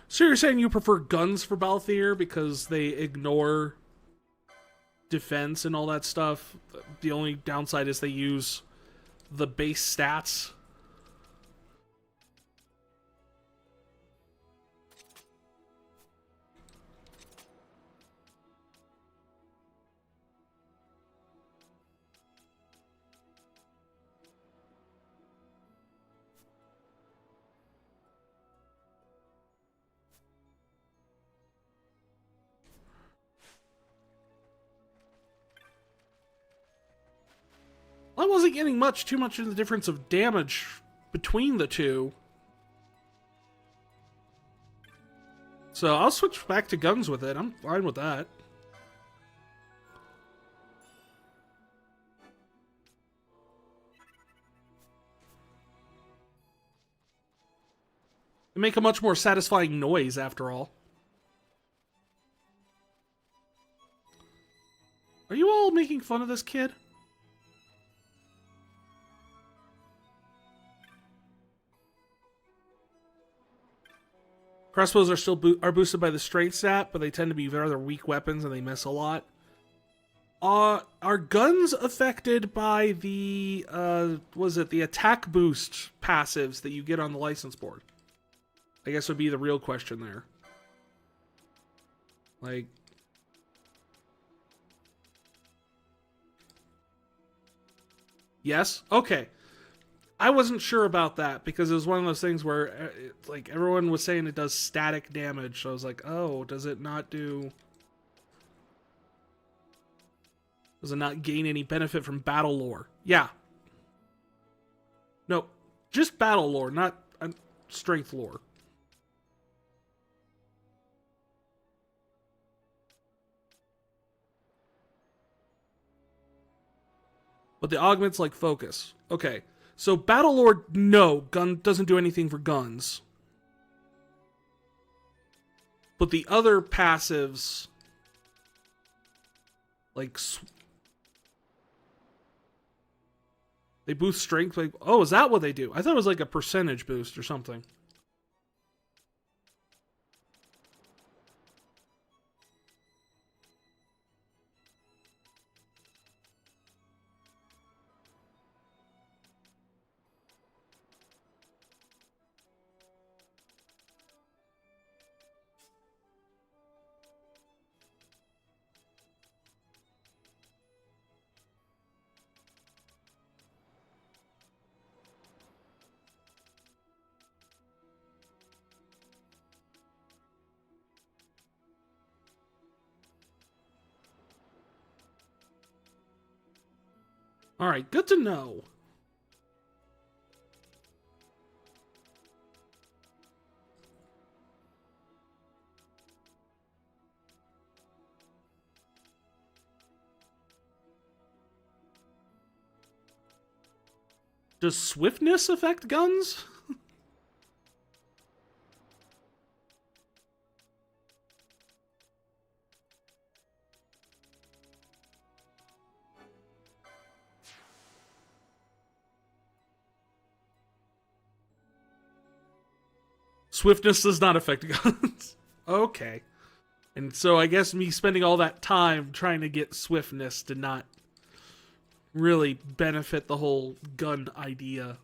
So you're saying you prefer guns for Balthier because they ignore defense and all that stuff? The only downside is they use the base stats. I wasn't getting too much in the difference of damage between the two. So I'll switch back to guns with it. I'm fine with that. They make a much more satisfying noise, after all. Are you all making fun of this kid? Crossbows are still are boosted by the strength stat, but they tend to be rather weak weapons and they miss a lot. Are guns affected by the the attack boost passives that you get on the license board? I guess would be the real question there. Like, yes? Okay. I wasn't sure about that because it was one of those things where like everyone was saying it does static damage. So I was like, "Oh, does it not gain any benefit from battle lore?" Yeah. No, just battle lore, not strength lore. But the augments like focus. Okay. So battle lore, no, gun doesn't do anything for guns. But the other passives, like, they boost strength. Like, oh, is that what they do? I thought it was like a percentage boost or something. All right, good to know. Does swiftness affect guns? Swiftness does not affect guns. Okay. And so I guess me spending all that time trying to get swiftness did not really benefit the whole gun idea.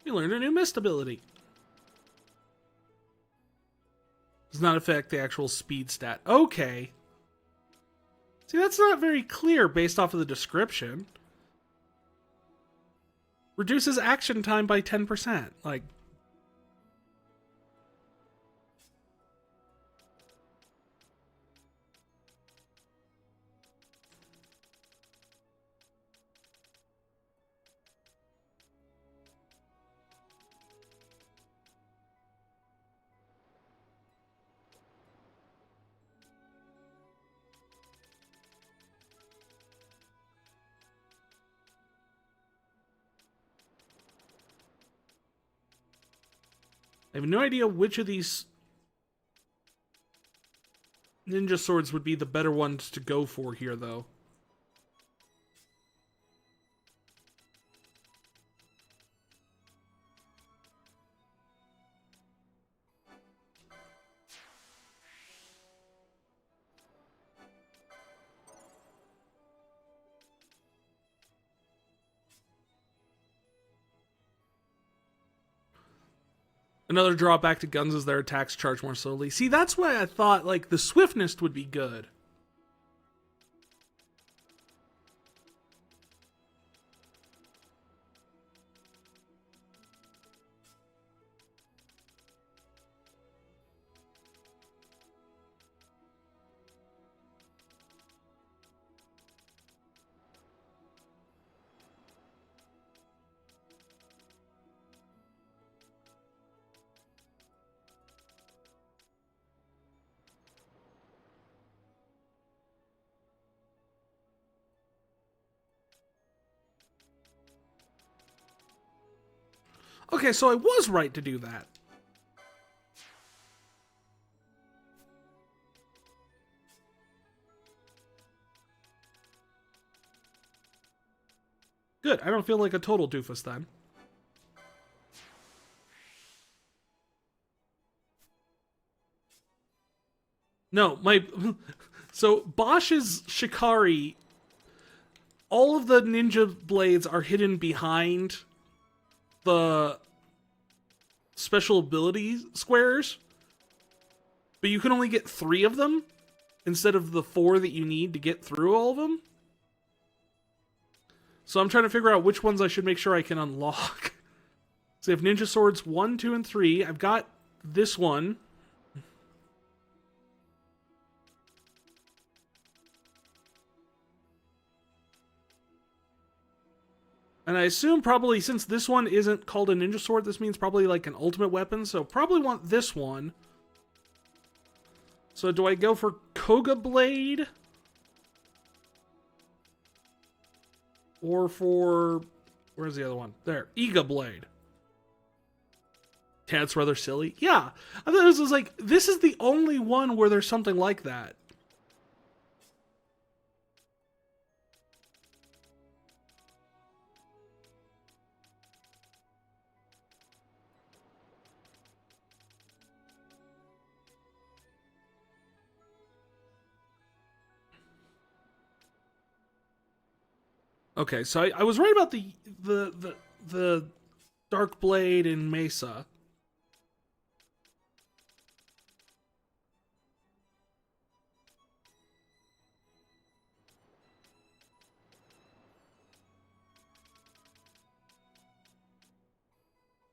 You learned a new mist ability. Does not affect the actual speed stat. Okay. See, that's not very clear based off of the description. Reduces action time by 10%. Like, I have no idea which of these ninja swords would be the better ones to go for here, though. Another drawback to guns is their attacks charge more slowly. See, that's why I thought, like, the swiftness would be good. Okay, so I was right to do that. Good, I don't feel like a total doofus then. No, my... So, Bosch's Shikari, all of the ninja blades are hidden behind the special ability squares, but you can only get 3 of them instead of the 4 that you need to get through all of them. So I'm trying to figure out which ones I should make sure I can unlock. So I have ninja swords 1, 2, and 3. I've got this one. And I assume probably, since this one isn't called a ninja sword, this means probably like an ultimate weapon, so probably want this one. So do I go for Koga Blade? Or for... Where's the other one? There. Iga Blade. Yeah, it's rather silly. Yeah. I thought this was like, this is the only one where there's something like that. Okay, so I was right about the Dark Blade in Mesa.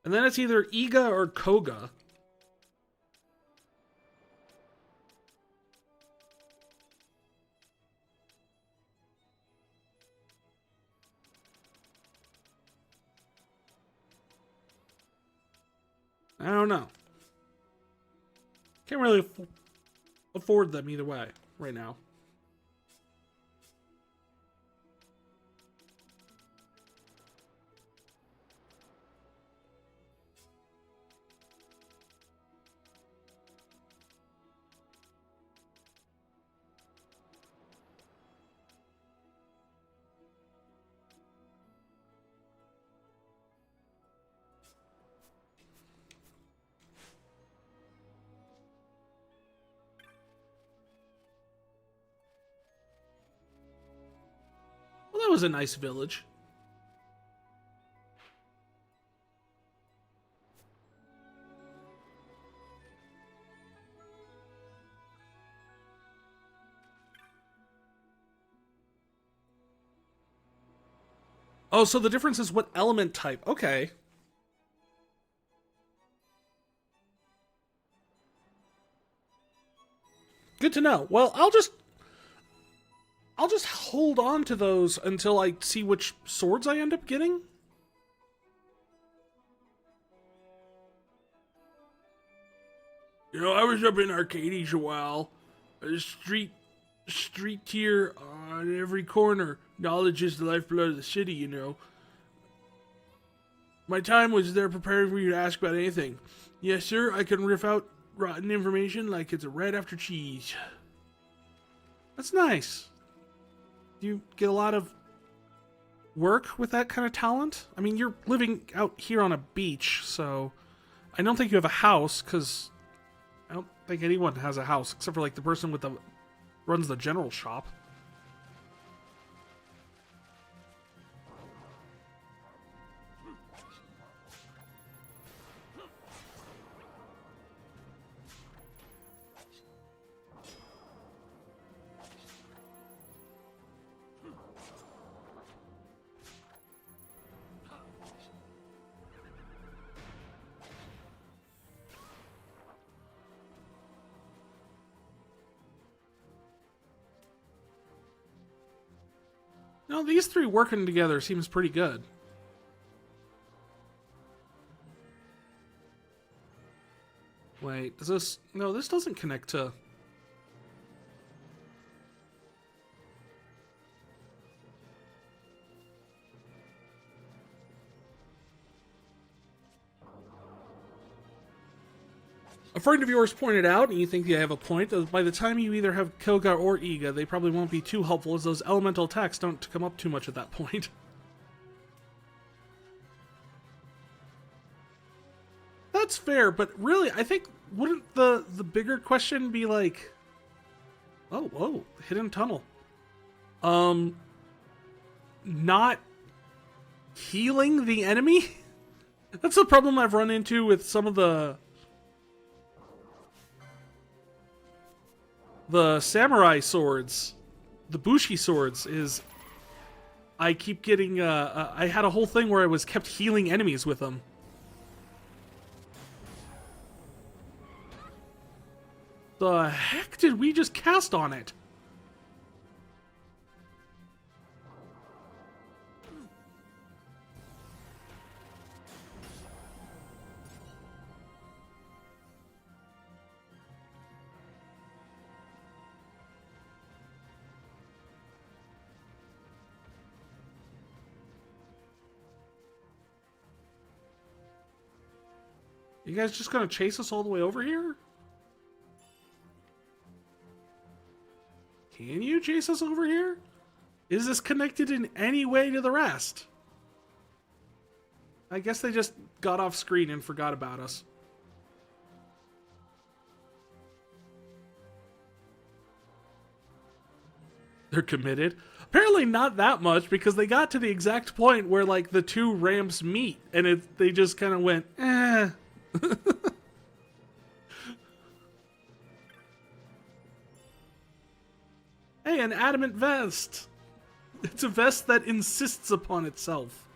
And then it's either Iga or Koga. I don't know. Can't really afford them either way right now. Well, that was a nice village. Oh, so the difference is what element type. Okay. Good to know. Well, I'll just hold on to those until I see which swords I end up getting. You know, I was up in Arcades a while. A street tier on every corner. Knowledge is the lifeblood of the city, you know. My time was there preparing for you to ask about anything. Yes, sir, I can riff out rotten information like it's a rat after cheese. That's nice. Do you get a lot of work with that kind of talent? I mean, you're living out here on a beach, so I don't think you have a house, because I don't think anyone has a house except for like the person with the runs the general shop. No, these three working together seems pretty good. Wait, does this... No, this doesn't connect to... A friend of yours pointed out, and you think you have a point, that by the time you either have Koga or Iga, they probably won't be too helpful, as those elemental attacks don't come up too much at that point. That's fair, but really, I think, wouldn't the bigger question be like... Oh, whoa, hidden tunnel. Not healing the enemy? That's the problem I've run into with some of the samurai swords, the Bushi swords, is I keep getting, I had a whole thing where I was kept healing enemies with them. The heck did we just cast on it? You guys just gonna chase us all the way over here? Can you chase us over here? Is this connected in any way to the rest? I guess they just got off screen and forgot about us. They're committed. Apparently not that much, because they got to the exact point where like the two ramps meet, and they just kind of went, eh. Hey, an adamant vest. It's a vest that insists upon itself.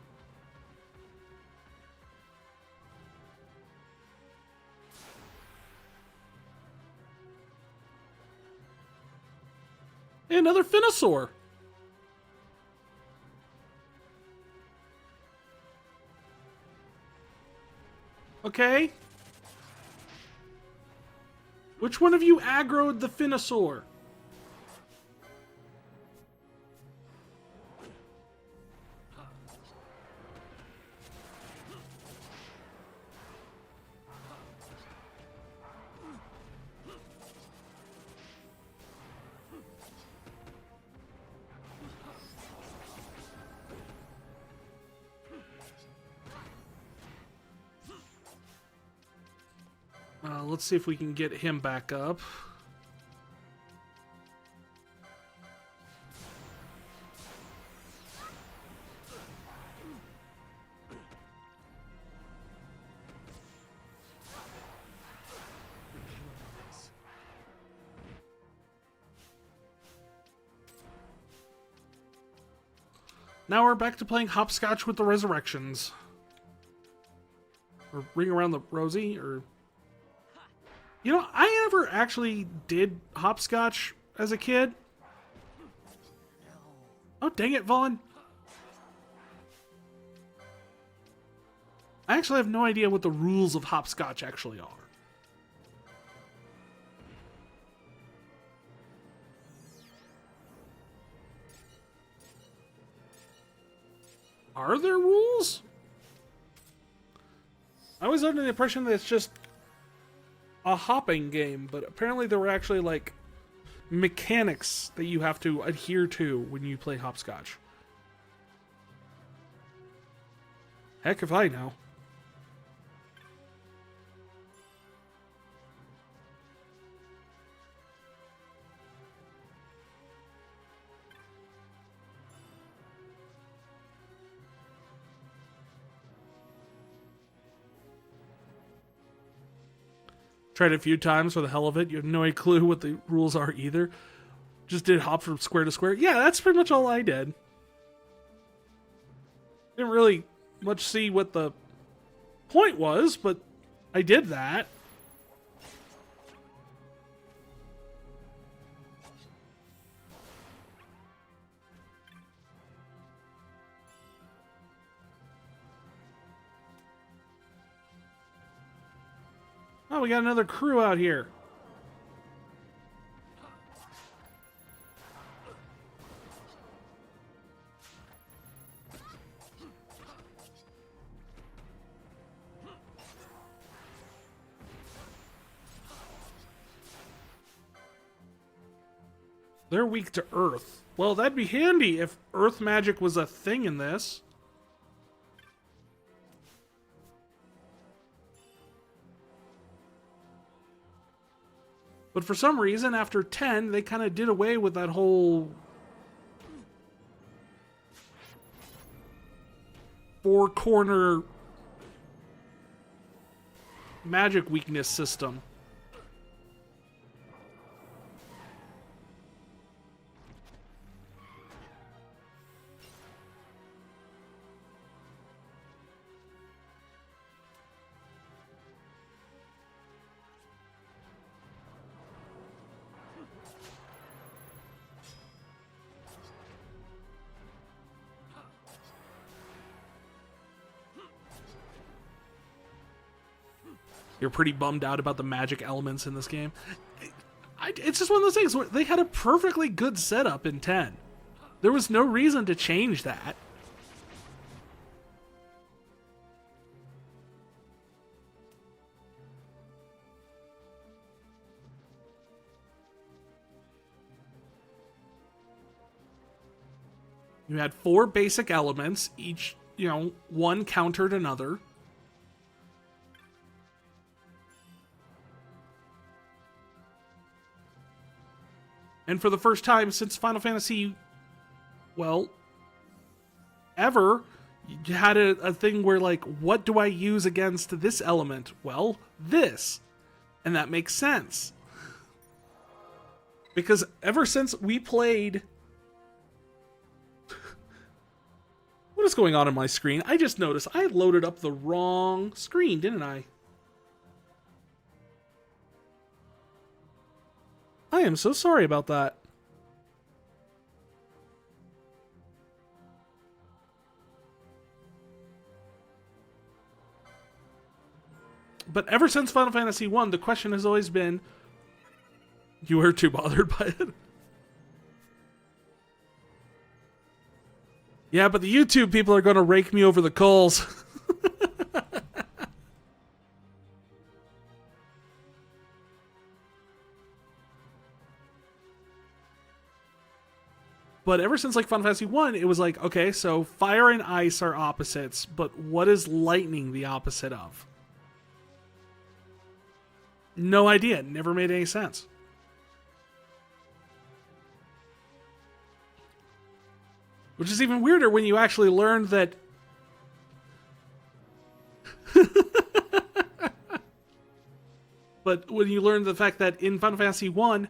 Hey, another Finosaur. Okay. Which one of you aggroed the Finosaur? Let's see if we can get him back up. Now we're back to playing hopscotch with the resurrections. Or ring around the rosy, or... You know, I never actually did hopscotch as a kid. Oh, dang it, Vaughn. I actually have no idea what the rules of hopscotch actually are. Are there rules? I was under the impression that it's just a hopping game, but apparently there were actually, like, mechanics that you have to adhere to when you play hopscotch. Heck if I know. Tried it a few times for the hell of it. You have no clue what the rules are either. Just did hop from square to square. Yeah, that's pretty much all I did. Didn't really much see what the point was, but I did that. Oh, we got another crew out here. They're weak to earth. Well, that'd be handy if earth magic was a thing in this. But for some reason, after 10, they kind of did away with that whole four-corner magic weakness system. You're pretty bummed out about the magic elements in this game. It's just one of those things where they had a perfectly good setup in 10. There was no reason to change that. You had 4 basic elements, each, one countered another. And for the first time since Final Fantasy, ever, you had a thing where, like, what do I use against this element? Well, this. And that makes sense. Because ever since we played... What is going on my screen? I just noticed I loaded up the wrong screen, didn't I? I am so sorry about that. But ever since Final Fantasy I, the question has always been, you were too bothered by it? Yeah, but the YouTube people are going to rake me over the coals. But ever since, like, Final Fantasy I, it was like, okay, so fire and ice are opposites, but what is lightning the opposite of? No idea. Never made any sense. Which is even weirder when you actually learn that... But when you learn the fact that in Final Fantasy I,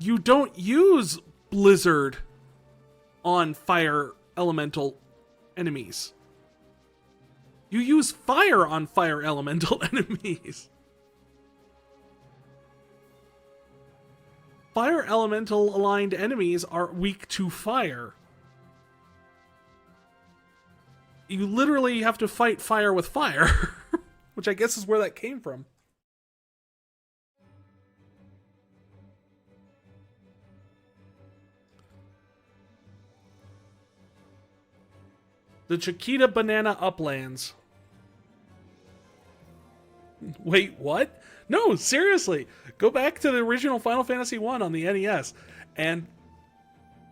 you don't use Blizzard on fire elemental enemies. You use fire on fire elemental enemies. Fire elemental aligned enemies are weak to fire. You literally have to fight fire with fire, which I guess is where that came from. The Tchita Uplands. Wait, what? No, seriously. Go back to the original Final Fantasy 1 on the NES, and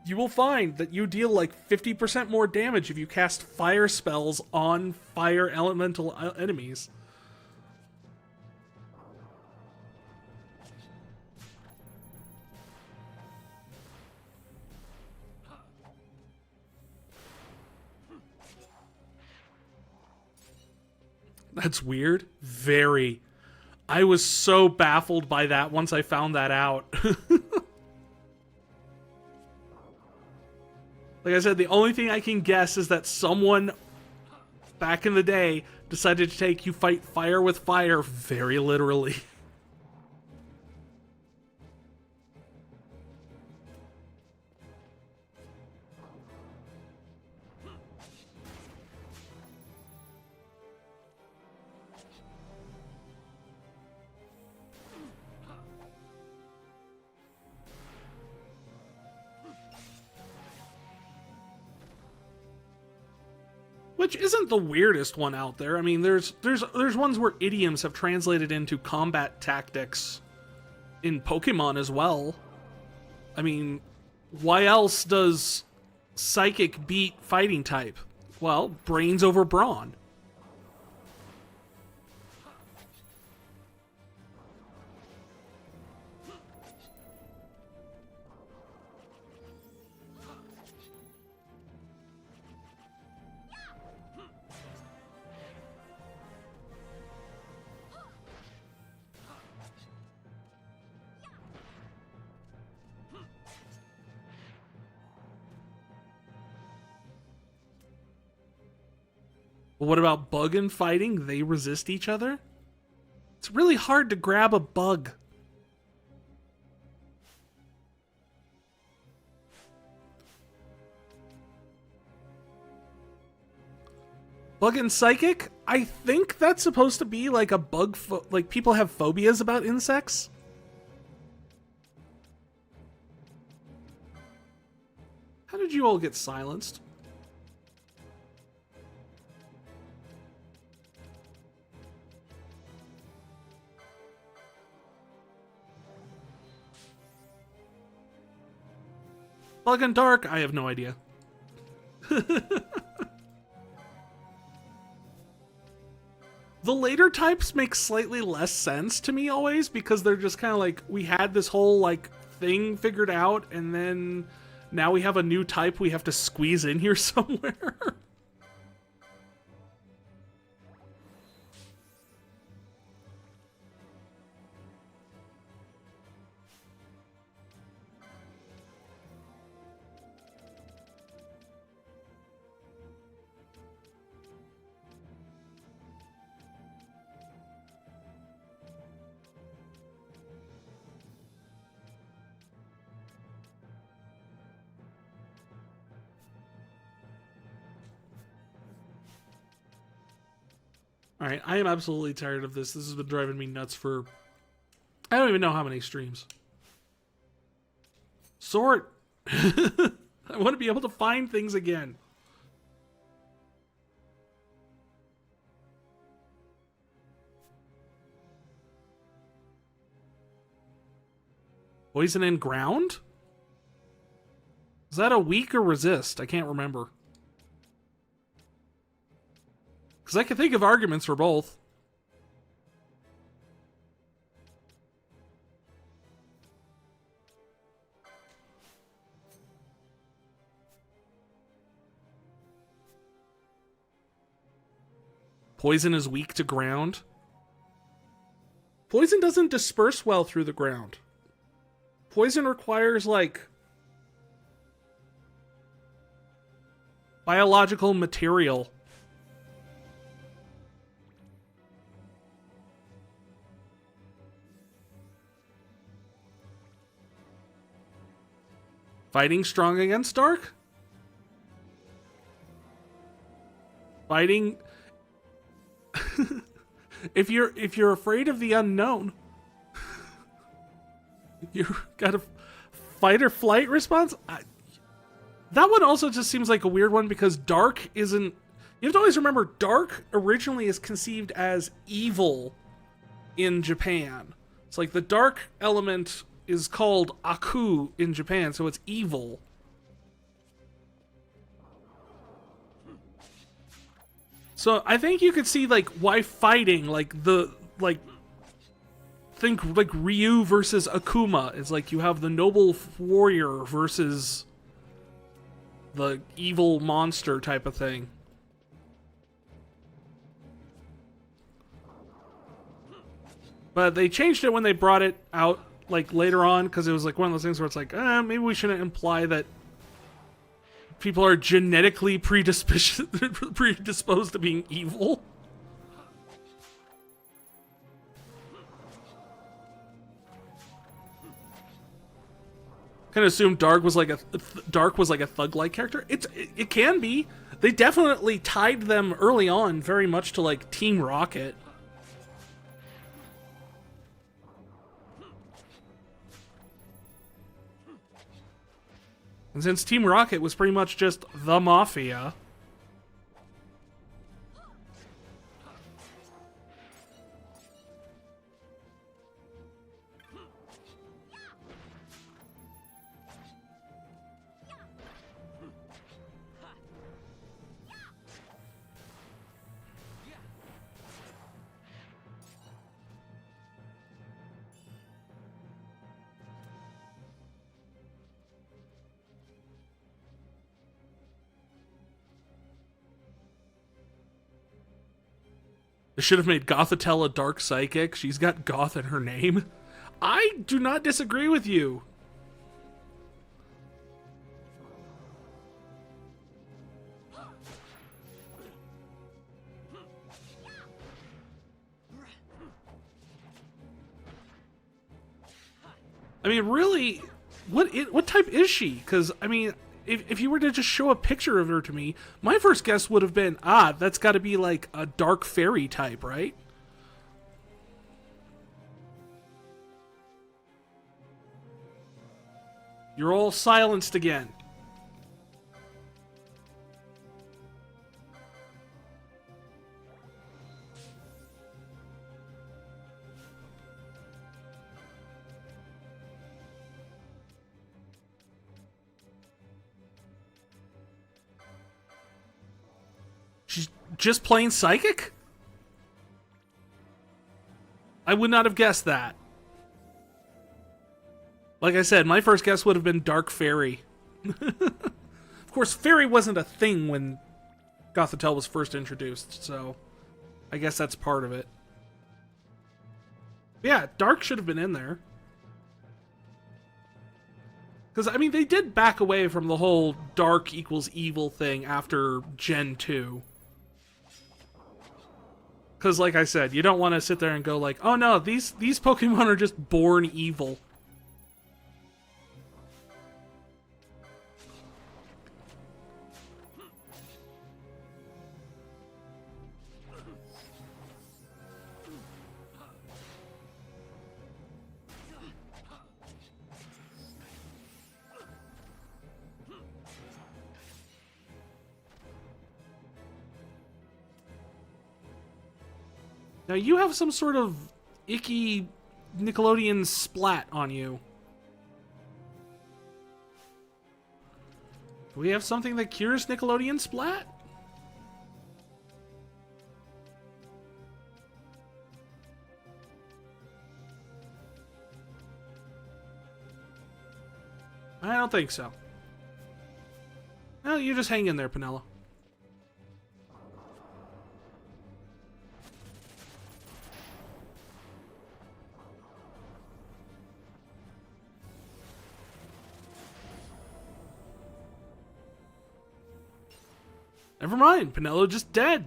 you will find that you deal like 50% more damage if you cast fire spells on fire elemental enemies. That's weird. Very. I was so baffled by that once I found that out. Like I said, the only thing I can guess is that someone back in the day decided to take you fight fire with fire very literally. Which isn't the weirdest one out there. I mean, there's ones where idioms have translated into combat tactics in Pokemon as well. I mean, why else does Psychic beat Fighting type? Well, brains over brawn. But what about bug and fighting? They resist each other? It's really hard to grab a bug. Bug and psychic? I think that's supposed to be like a bug, like people have phobias about insects. How did you all get silenced? Bug and dark? I have no idea. The later types make slightly less sense to me always, because they're just kind of like, we had this whole like thing figured out, and then now we have a new type we have to squeeze in here somewhere. Alright, I am absolutely tired of this. This has been driving me nuts for... I don't even know how many streams. Sort! I want to be able to find things again. Poison and ground? Is that a weak or resist? I can't remember. Because I can think of arguments for both. Poison is weak to ground. Poison doesn't disperse well through the ground. Poison requires, like, biological material. Fighting strong against dark? Fighting... if you're afraid of the unknown, you got a fight or flight response? That one also just seems like a weird one, because dark isn't... You have to always remember, dark originally is conceived as evil in Japan. It's like the dark element is called Aku in Japan, so it's evil. So I think you could see like why fighting like think like Ryu versus Akuma. It's like you have the noble warrior versus the evil monster type of thing. But they changed it when they brought it out like later on because it was like one of those things where it's like, maybe we shouldn't imply that people are genetically predisposed to being evil. Kind of assumed Dark was like a thug-like character. It can be. They definitely tied them early on very much to like Team Rocket. And since Team Rocket was pretty much just the Mafia, they should have made Gothitelle a dark psychic. She's got goth in her name. I do not disagree with you. I mean, really, what type is she? Because, I mean, if you were to just show a picture of her to me, my first guess would have been, that's got to be like a dark fairy type, right? You're all silenced again. She's just plain psychic? I would not have guessed that. Like I said, my first guess would have been Dark Fairy. Of course, Fairy wasn't a thing when Gothitelle was first introduced, so I guess that's part of it. Yeah, Dark should have been in there. Because, I mean, they did back away from the whole Dark equals evil thing after Gen 2. Because, like I said, you don't want to sit there and go like, oh no, these Pokemon are just born evil. Now you have some sort of icky Nickelodeon splat on you. Do we have something that cures Nickelodeon splat? I don't think so. Well, you just hang in there, Penella. Never mind, Penella just dead.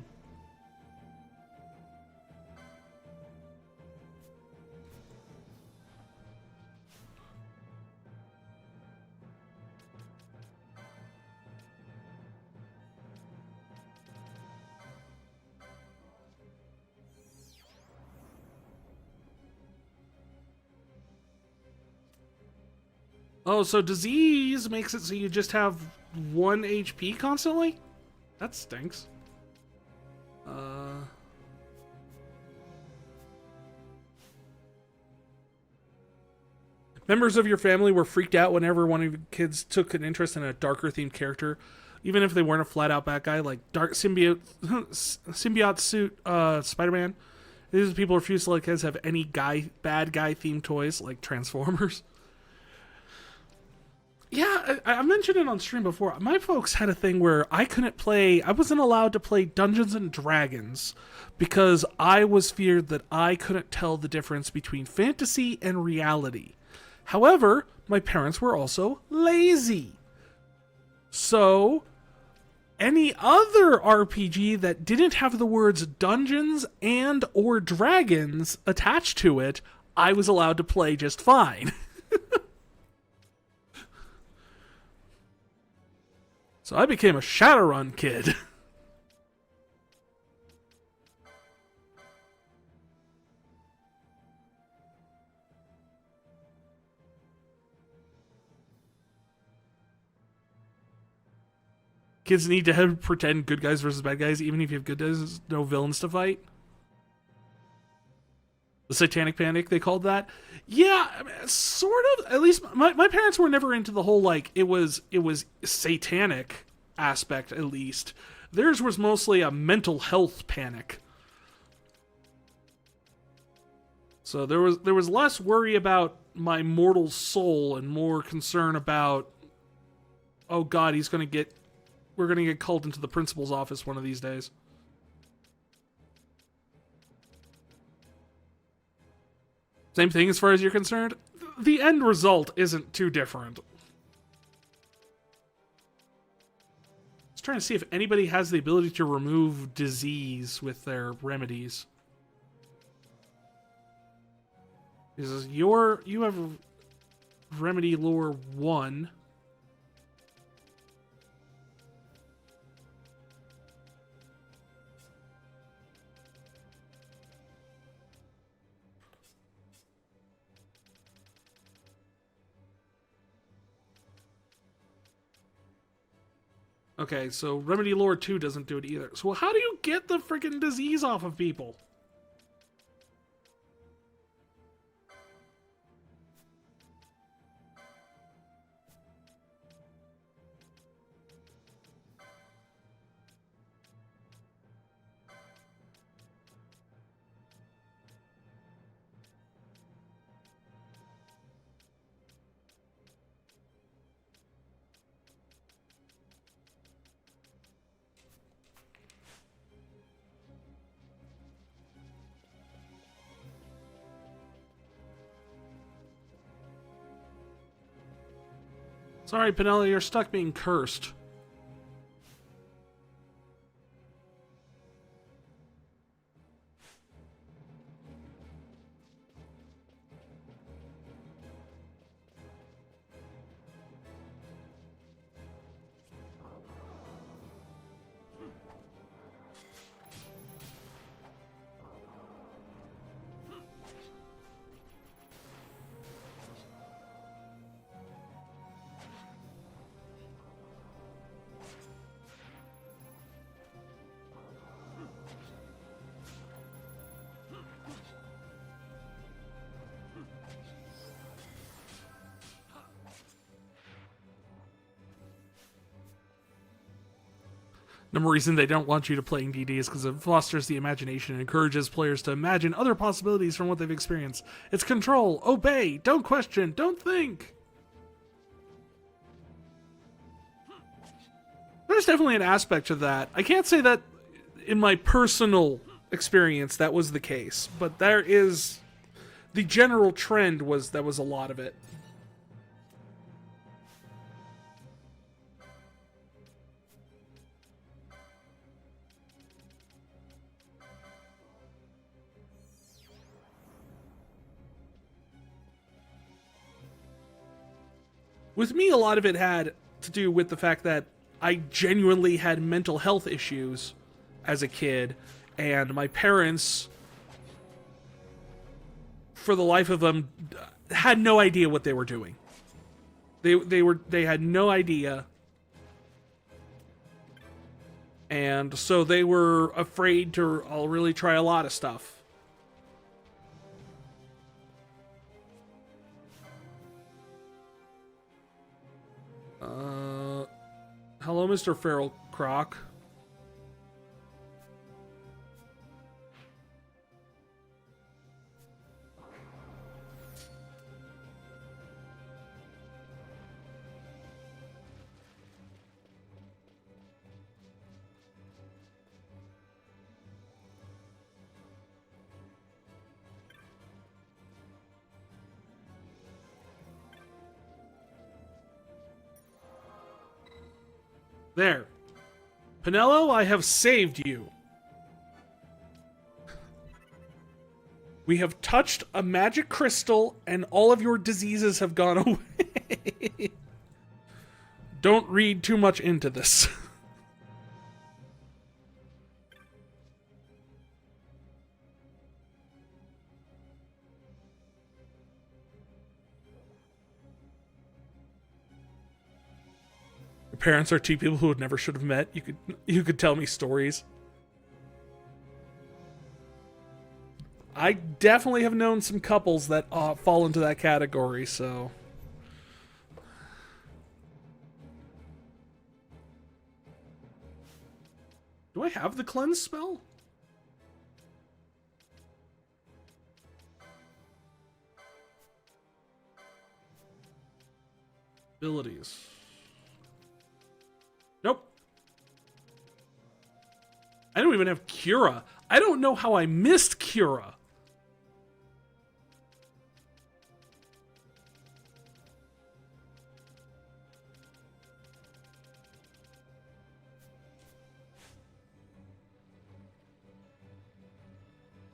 Oh, so disease makes it so you just have 1 HP constantly? That stinks. Members of your family were freaked out whenever one of your kids took an interest in a darker themed character, even if they weren't a flat out bad guy, like Dark Symbiote suit Spider-Man. These people refuse to let kids have any bad guy themed toys like Transformers. Yeah, I mentioned it on stream before. My folks had a thing where I wasn't allowed to play Dungeons and Dragons because I was feared that I couldn't tell the difference between fantasy and reality. However, my parents were also lazy. So, any other RPG that didn't have the words dungeons and or dragons attached to it, I was allowed to play just fine. So I became a Shadowrun kid. Kids need to have pretend good guys versus bad guys, even if you have good guys, no villains to fight. The Satanic Panic, they called that. Yeah, I mean, sort of. At least my parents were never into the whole, like, it was satanic aspect, at least. Theirs was mostly a mental health panic. So there was less worry about my mortal soul and more concern about, oh god, we're gonna get called into the principal's office one of these days. Same thing as far as you're concerned. The end result isn't too different. Just trying to see if anybody has the ability to remove disease with their remedies. He says, you have remedy lore 1. Okay, so Remedy Lore 2 doesn't do it either. So how do you get the freaking disease off of people? Sorry, Pinelli, you're stuck being cursed. Number reason they don't want you to playing DD is because it fosters the imagination and encourages players to imagine other possibilities from what they've experienced. It's control, obey, don't question, don't think. There's definitely an aspect to that. I can't say that in my personal experience that was the case, but there is the general trend was that was a lot of it. With me, a lot of it had to do with the fact that I genuinely had mental health issues as a kid, and my parents, for the life of them, had no idea what they were doing. They had no idea, and so they were afraid to really try a lot of stuff. Uh, hello, Mr. Feral Croc. There. Pinello, I have saved you. We have touched a magic crystal, and all of your diseases have gone away. Don't read too much into this. Your parents are two people who would never should have met. You could tell me stories. I definitely have known some couples that fall into that category, so... Do I have the cleanse spell? Abilities. Nope. I don't even have Cura. I don't know how I missed Cura.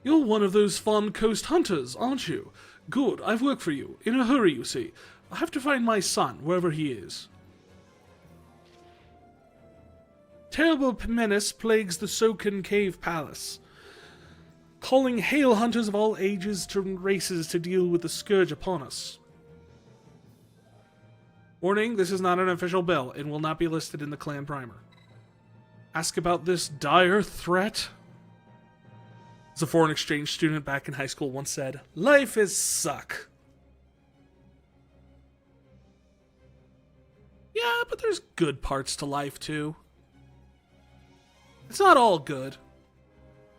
You're one of those Fawn Coast hunters, aren't you? Good, I've work for you. In a hurry, you see. I have to find my son, wherever he is. Terrible menace plagues the Soken Cave Palace, calling hail hunters of all ages and races to deal with the scourge upon us. Warning, this is not an official bill and will not be listed in the clan primer. Ask about this dire threat? As a foreign exchange student back in high school once said, life is suck. Yeah, but there's good parts to life too. It's not all good,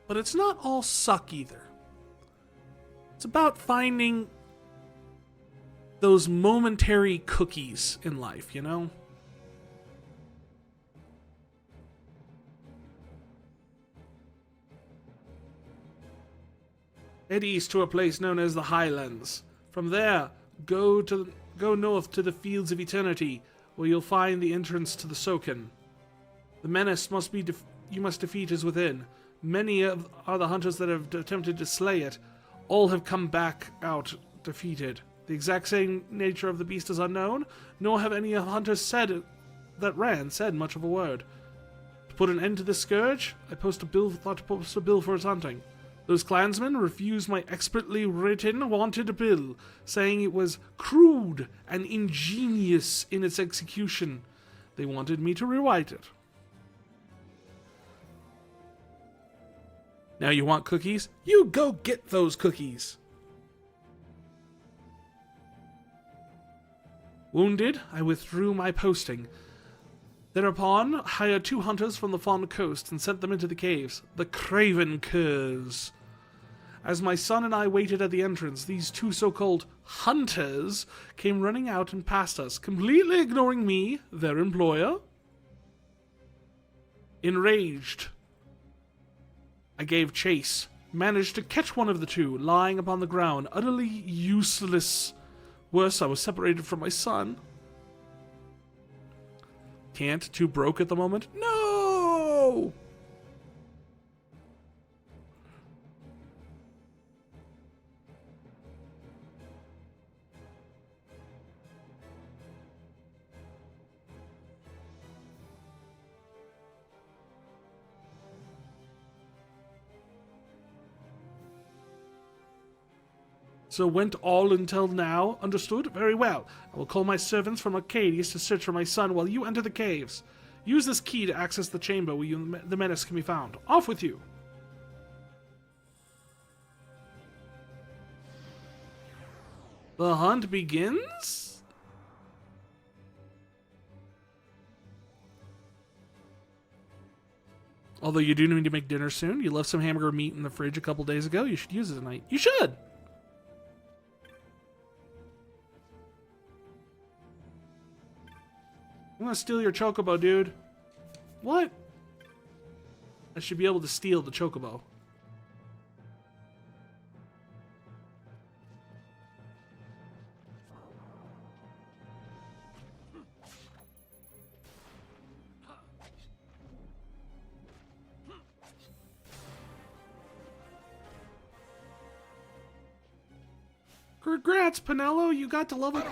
but it's not all suck either. It's about finding those momentary cookies in life, you know? Head east to a place known as the Highlands. From there, go north to the Fields of Eternity, where you'll find the entrance to the Soken. The menace you must defeat is within. Many are the hunters that have attempted to slay it. All have come back out defeated. The exact same nature of the beast is unknown, nor have any hunters said much of a word. To put an end to this scourge, I thought to post a bill for its hunting. Those clansmen refused my expertly written wanted bill, saying it was crude and ingenious in its execution. They wanted me to rewrite it. Now you want cookies? You go get those cookies! Wounded, I withdrew my posting. Thereupon, hired 2 hunters from the Fawn Coast and sent them into the caves, the Craven Curs. As my son and I waited at the entrance, these 2 so-called hunters came running out and past us, completely ignoring me, their employer. Enraged, I gave chase, managed to catch one of the 2, lying upon the ground, utterly useless. Worse, I was separated from my son. Can't, too broke at the moment? No! So went all until now. Understood? Very well. I will call my servants from Arcadius to search for my son while you enter the caves. Use this key to access the chamber where the menace can be found. Off with you! The hunt begins? Although you do need to make dinner soon. You left some hamburger meat in the fridge a couple days ago. You should use it tonight. You should! I'm gonna steal your chocobo, dude. What? I should be able to steal the chocobo. Congrats, Pinello. You got to level...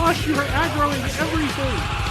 Gosh, you are aggroing everything!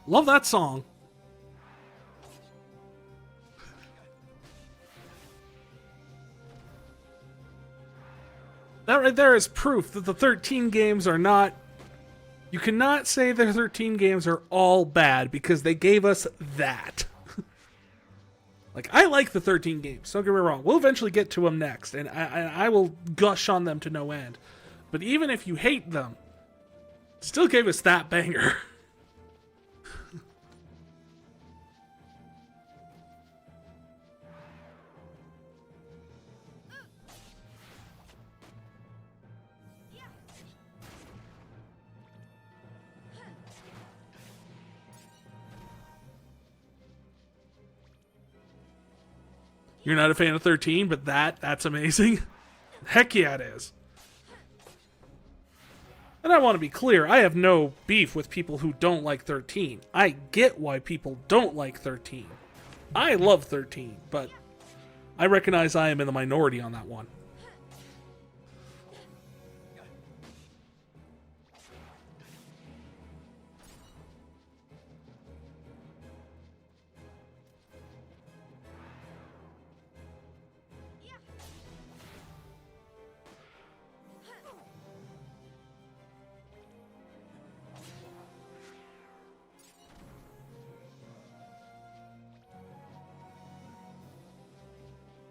Love that song. That right there is proof that the 13 games are not... You cannot say the 13 games are all bad because they gave us that. Like, I like the 13 games, don't get me wrong. We'll eventually get to them next, and I will gush on them to no end. But even if you hate them, still gave us that banger. You're not a fan of 13, but that's amazing. Heck yeah, it is. And I want to be clear, I have no beef with people who don't like 13. I get why people don't like 13. I love 13, but I recognize I am in the minority on that one.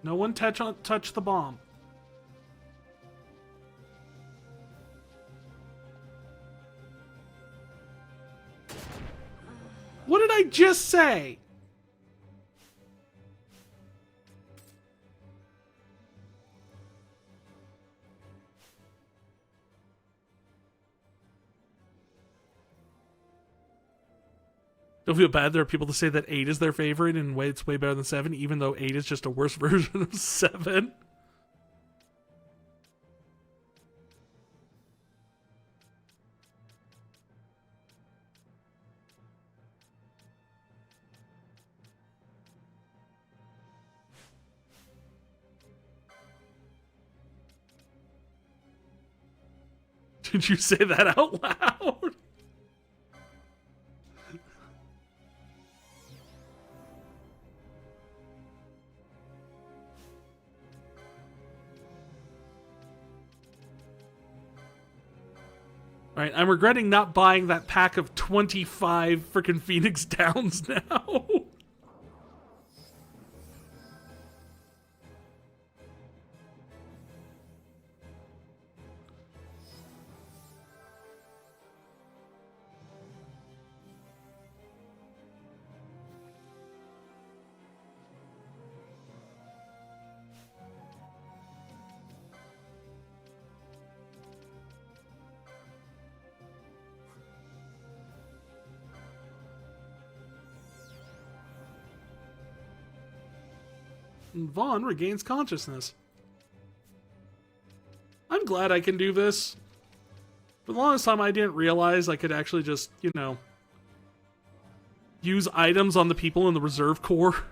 No one touch the bomb. What did I just say? Don't feel bad. There are people that say that 8 is their favorite and it's way better than 7, even though 8 is just a worse version of 7. Did you say that out loud? Alright, I'm regretting not buying that pack of 25 freaking Phoenix Downs now. And Vaughn regains consciousness. I'm glad I can do this. For the longest time, I didn't realize I could actually just, use items on the people in the reserve corps.